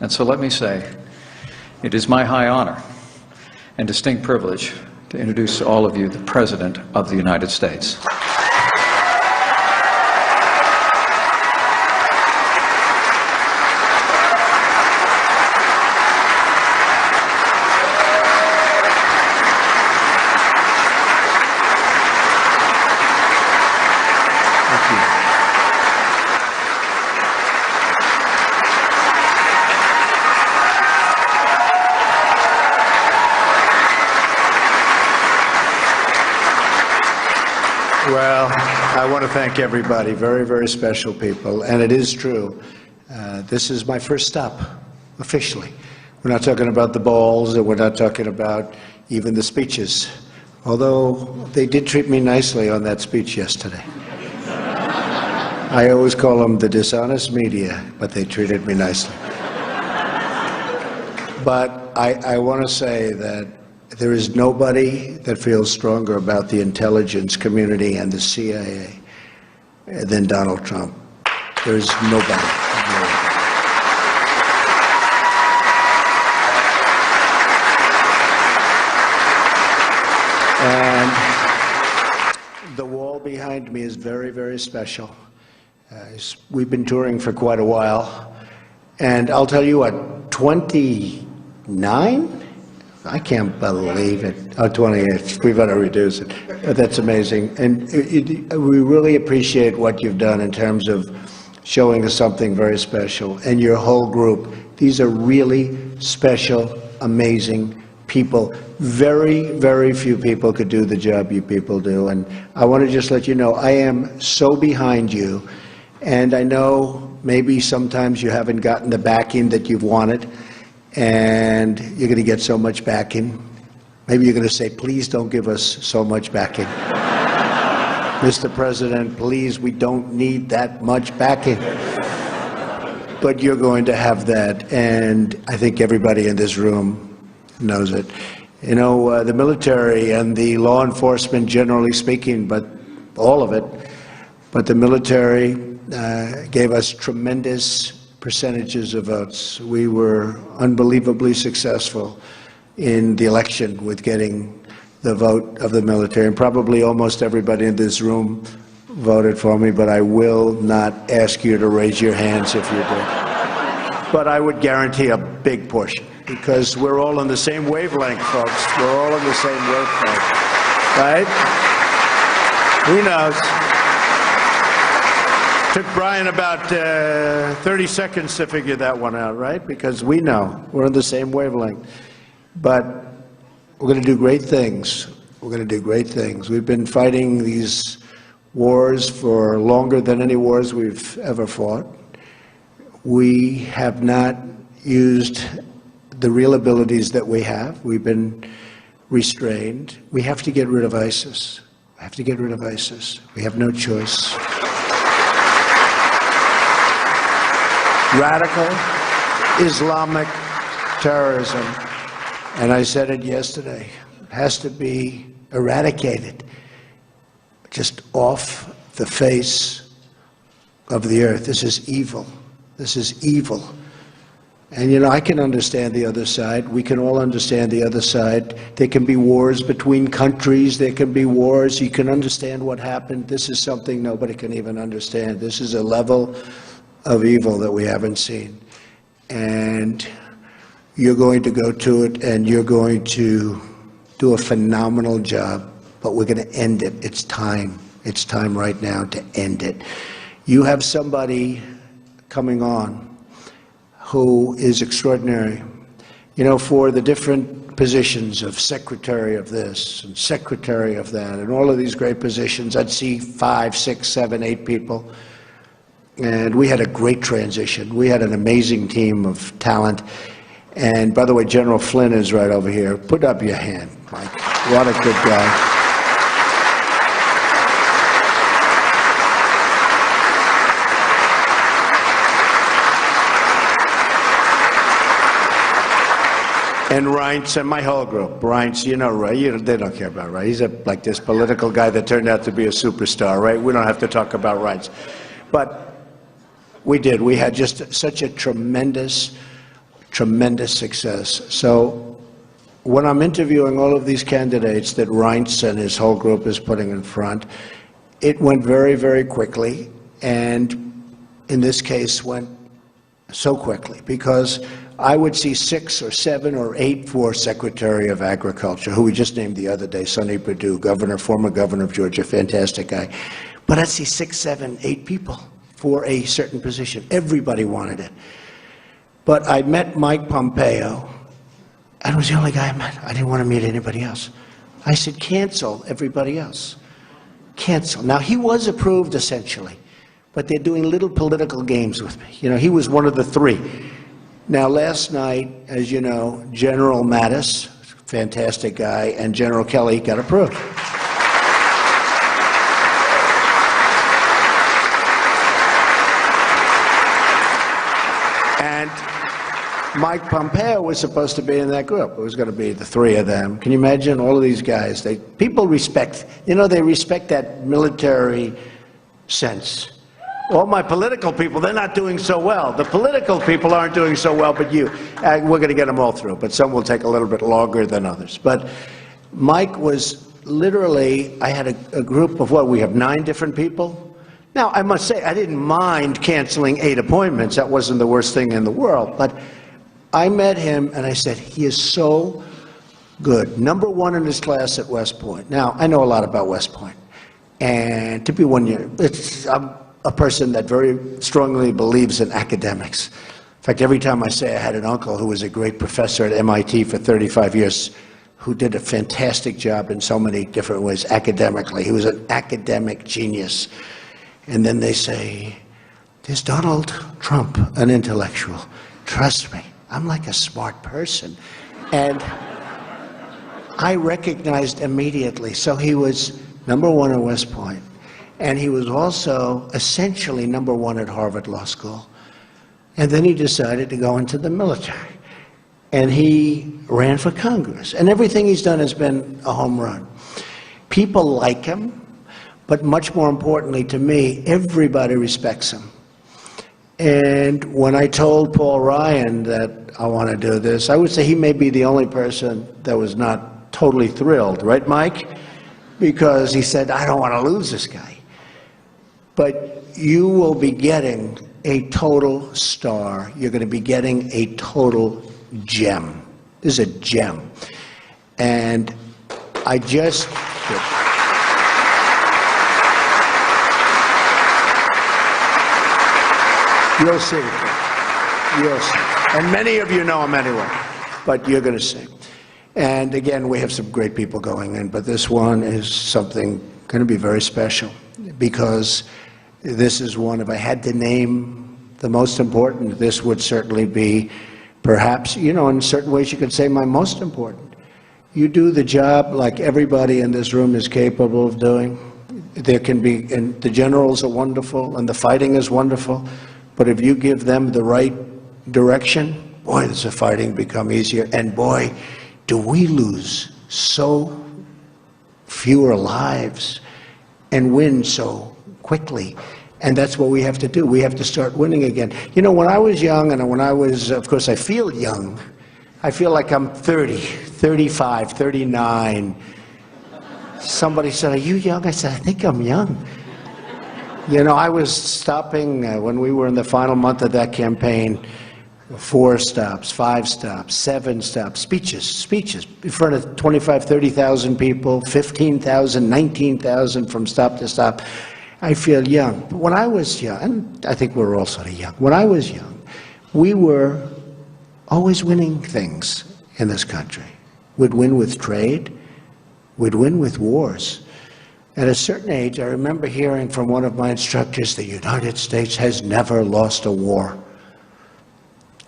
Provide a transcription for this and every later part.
And so let me say, it is my high honor and distinct privilege to introduce to all of you the President of the United States. Well, I want to thank everybody, very, very special people. And it is true, this is my first stop, officially. We're not talking about the balls, and we're not talking about even the speeches, although they did treat me nicely on that speech yesterday. I always call them the dishonest media, but they treated me nicely. But I want to say that there is nobody that feels stronger about the intelligence community and the CIA than Donald Trump. There's nobody. And the wall behind me is very, very special. We've been touring for quite a while. And I'll tell you what, 29? I can't believe it. Oh, 28. We've got to reduce it. But that's amazing. And we really appreciate what you've done in terms of showing us something very special. And your whole group. These are really special, amazing people. Very, very few people could do the job you people do. And I want to just let you know, I am so behind you. And I know maybe sometimes you haven't gotten the backing that you've wanted. And you're going to get so much backing. Maybe you're going to say, please don't give us so much backing. Mr. President, please, we don't need that much backing. But you're going to have that, and I think everybody in this room knows it. You know, the military and the law enforcement, generally speaking, but all of it, but the military gave us tremendous percentages of votes. We were unbelievably successful in the election with getting the vote of the military, and probably almost everybody in this room voted for me, but I will not ask you to raise your hands if you do. But I would guarantee a big portion, because we're all on the same wavelength, folks. We're all on the same wavelength, right? Who knows? Took Brian about 30 seconds to figure that one out, right? Because we know we're on the same wavelength. But we're going to do great things. We're going to do great things. We've been fighting these wars for longer than any wars we've ever fought. We have not used the real abilities that we have. We've been restrained. We have to get rid of ISIS. We have to get rid of ISIS. We have no choice. Radical Islamic terrorism, and I said it yesterday, has to be eradicated, just off the face of the earth. This is evil. This is evil. And you know, I can understand the other side. We can all understand the other side. There can be wars between countries. There can be wars. You can understand what happened. This is something nobody can even understand. This is a level of evil that we haven't seen. And you're going to go to it, and you're going to do a phenomenal job, but we're going to end it. It's time. It's time right now to end it. You have somebody coming on who is extraordinary. You know, for the different positions of secretary of this and secretary of that and all of these great positions, I'd see 5, 6, 7, 8 people. And we had a great transition. We had an amazing team of talent. And by the way, General Flynn is right over here. Put up your hand, Mike. What a good guy. And Reince and my whole group. Reince, you know, right? They don't care about Reince. He's like this political guy that turned out to be a superstar, right? We don't have to talk about Reince. But We did. We had just such a tremendous success. So when I'm interviewing all of these candidates that Reince and his whole group is putting in front, it went very, very quickly, and in this case went so quickly because I would see 6 or 7 or 8 for Secretary of Agriculture, who we just named the other day, Sonny Perdue, former governor of Georgia, fantastic guy. But I'd see 6, 7, 8 people for a certain position. Everybody wanted it. But I met Mike Pompeo, and it was the only guy I met. I didn't want to meet anybody else. I said, cancel everybody else. Cancel. Now, he was approved, essentially, but they're doing little political games with me. You know, he was one of the 3. Now, last night, as you know, General Mattis, fantastic guy, and General Kelly got approved. And Mike Pompeo was supposed to be in that group. It was going to be the 3 of them. Can you imagine all of these guys? People respect, you know, they respect that military sense. All my political people, they're not doing so well. The political people aren't doing so well, but you. We're going to get them all through, but some will take a little bit longer than others. But Mike was literally, I had a group of we have 9 different people. Now, I must say, I didn't mind canceling 8 appointments. That wasn't the worst thing in the world. But I met him, and I said, he is so good. #1 in his class at West Point. Now, I know a lot about West Point. And to be 1 year, I'm a person that very strongly believes in academics. In fact, every time I say I had an uncle who was a great professor at MIT for 35 years, who did a fantastic job in so many different ways academically. He was an academic genius. And then they say, there's Donald Trump, an intellectual. Trust me, I'm like a smart person. And I recognized immediately. So he was #1 at West Point. And he was also essentially #1 at Harvard Law School. And then he decided to go into the military. And he ran for Congress. And everything he's done has been a home run. People like him, but much more importantly to me, everybody respects him. And when I told Paul Ryan that I want to do this, I would say he may be the only person that was not totally thrilled, right, Mike? Because he said, I don't want to lose this guy. But you will be getting a total star. You're going to be getting a total gem. This is a gem. And I just... You'll see. You'll see. And many of you know him anyway, but you're going to see. And again, we have some great people going in, but this one is something going to be very special because this is one, if I had to name the most important, this would certainly be perhaps, you know, in certain ways you could say my most important. You do the job like everybody in this room is capable of doing. There can be, and the generals are wonderful and the fighting is wonderful, but if you give them the right direction, boy, does the fighting become easier. And boy, do we lose so fewer lives and win so quickly. And that's what we have to do. We have to start winning again. You know, when I was young, and when I was, of course, I feel young. I feel like I'm 30, 35, 39. Somebody said, are you young? I said, I think I'm young. You know, I was stopping when we were in the final month of that campaign, 4 stops, 5 stops, 7 stops, speeches in front of 25, 30,000 people, 15,000, 19,000 from stop to stop. I feel young. But when I was young, and I think we're all sort of young, when I was young, we were always winning things in this country. We'd win with trade. We'd win with wars. At a certain age, I remember hearing from one of my instructors, the United States has never lost a war.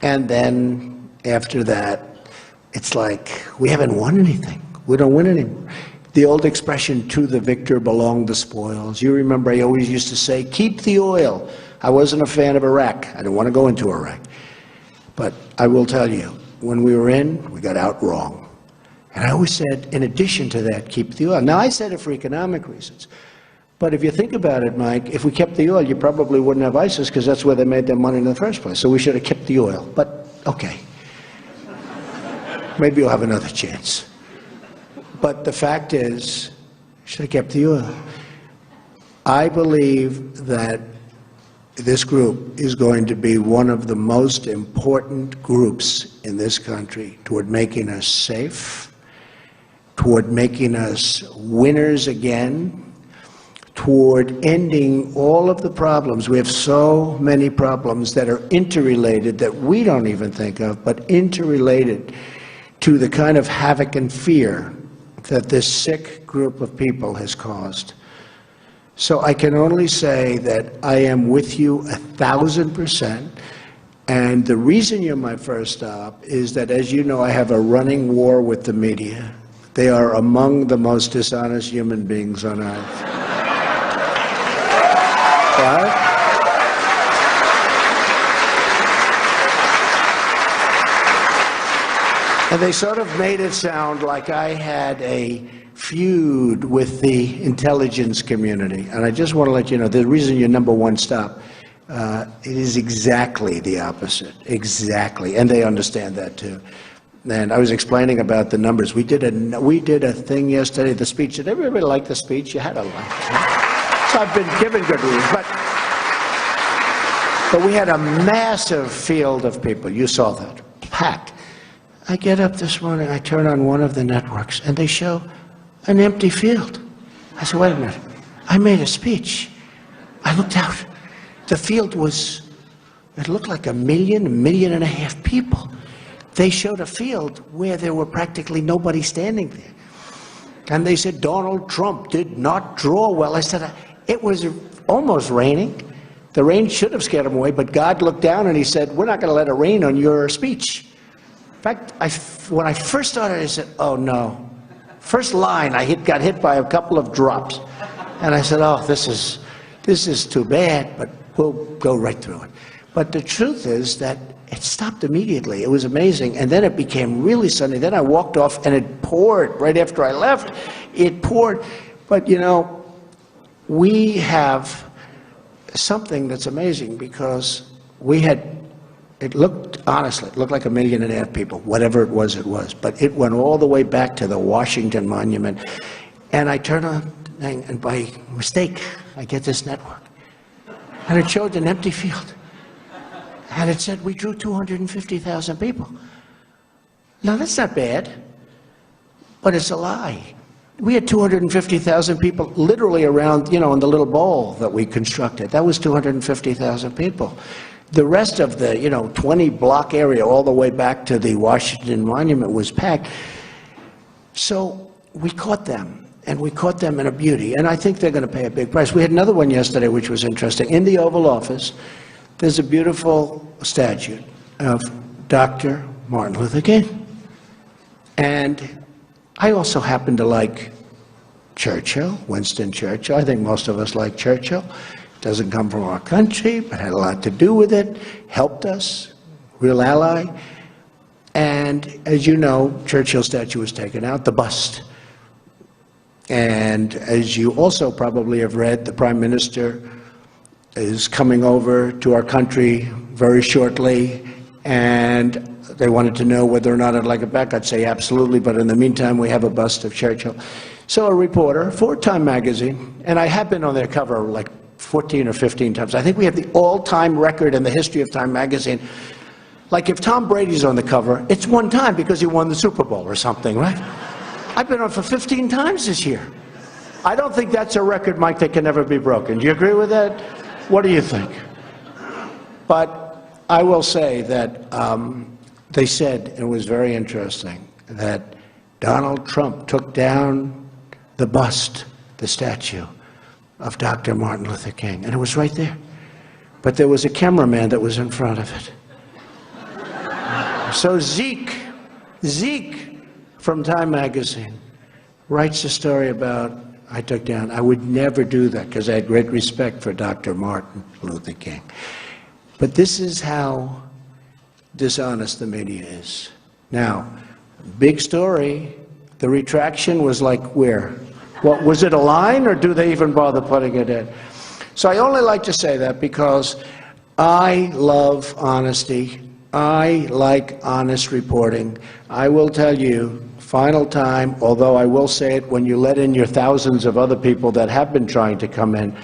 And then after that, it's like, we haven't won anything. We don't win anymore. The old expression, to the victor belong the spoils. You remember I always used to say, keep the oil. I wasn't a fan of Iraq. I didn't want to go into Iraq. But I will tell you, when we were in, we got out wrong. And I always said, in addition to that, keep the oil. Now, I said it for economic reasons. But if you think about it, Mike, if we kept the oil, you probably wouldn't have ISIS, because that's where they made their money in the first place. So we should have kept the oil. But, okay. Maybe you'll have another chance. But the fact is, we should have kept the oil. I believe that this group is going to be one of the most important groups in this country toward making us safe, toward making us winners again, toward ending all of the problems. We have so many problems that are interrelated that we don't even think of, but interrelated to the kind of havoc and fear that this sick group of people has caused. So I can only say that I am with you 1,000%. And the reason you're my first stop is that, as you know, I have a running war with the media. They are among the most dishonest human beings on earth. Right? And they sort of made it sound like I had a feud with the intelligence community. And I just want to let you know, the reason you're number one stop, it is exactly the opposite. Exactly. And they understand that too. And I was explaining about the numbers. We did a thing yesterday, the speech. Did everybody like the speech? You had to like it. So I've been given good reasons. But we had a massive field of people. You saw that. Packed. I get up this morning, I turn on one of the networks, and they show an empty field. I said, wait a minute. I made a speech. I looked out. The field it looked like 1.5 million people. They showed a field where there were practically nobody standing there. And they said, Donald Trump did not draw well. I said, it was almost raining. The rain should have scared him away, but God looked down and he said, we're not going to let it rain on your speech. In fact, when I first started, I said, oh no. First line, I got hit by a couple of drops. And I said, oh, this is too bad, but we'll go right through it. But the truth is that it stopped immediately. It was amazing. And then it became really sunny. Then I walked off and it poured right after I left. It poured. But you know, we have something that's amazing, because it looked, honestly, it looked like 1.5 million people, whatever it was, but it went all the way back to the Washington Monument. And I turn on, and by mistake, I get this network. And it showed an empty field. And it said, we drew 250,000 people. Now, that's not bad, but it's a lie. We had 250,000 people literally around, in the little bowl that we constructed. That was 250,000 people. The rest of the, 20-block area all the way back to the Washington Monument was packed. So we caught them, and we caught them in a beauty. And I think they're going to pay a big price. We had another one yesterday, which was interesting. In the Oval Office, there's a beautiful statue of Dr. Martin Luther King. And I also happen to like Churchill, Winston Churchill. I think most of us like Churchill. Doesn't come from our country, but had a lot to do with it, helped us, real ally. And as you know, Churchill's statue was taken out, the bust. And as you also probably have read, the Prime Minister is coming over to our country very shortly, and they wanted to know whether or not I'd like it back. I'd say absolutely, but in the meantime, we have a bust of Churchill. So a reporter for Time magazine, and I have been on their cover like 14 or 15 times. I think we have the all-time record in the history of Time magazine. Like if Tom Brady's on the cover, it's one time because he won the Super Bowl or something, right? I've been on for 15 times this year. I don't think that's a record, Mike, that can never be broken. Do you agree with that? What do you think? But I will say that they said, and it was very interesting, that Donald Trump took down the bust, the statue of Dr. Martin Luther King, and it was right there. But there was a cameraman that was in front of it. So Zeke from Time magazine writes a story about I took down. I would never do that because I had great respect for Dr. Martin Luther King. But this is how dishonest the media is. Now, big story, the retraction was like where? What, was it a line, or do they even bother putting it in? So I only like to say that because I love honesty. I like honest reporting. I will tell you, final time, although I will say it when you let in your thousands of other people that have been trying to come in,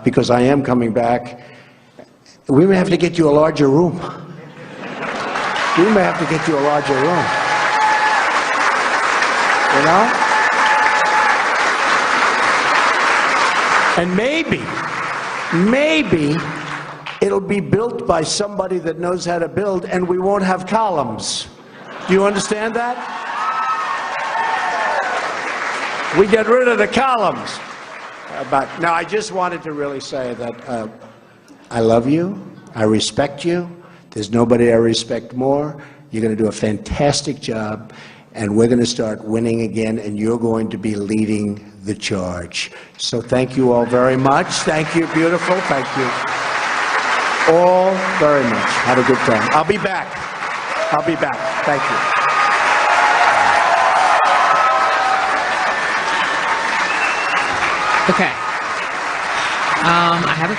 because I am coming back, we may have to get you a larger room. We may have to get you a larger room. You know? And maybe it'll be built by somebody that knows how to build, and we won't have columns. Do you understand that? We get rid of the columns. But no, I just wanted to really say that I love you. I respect you. There's nobody I respect more. You're going to do a fantastic job, and we're going to start winning again, and you're going to be leading the charge. So thank you all very much. Thank you, beautiful. Thank you all very much. Have a good time. I'll be back. I'll be back. Thank you. Okay. I have a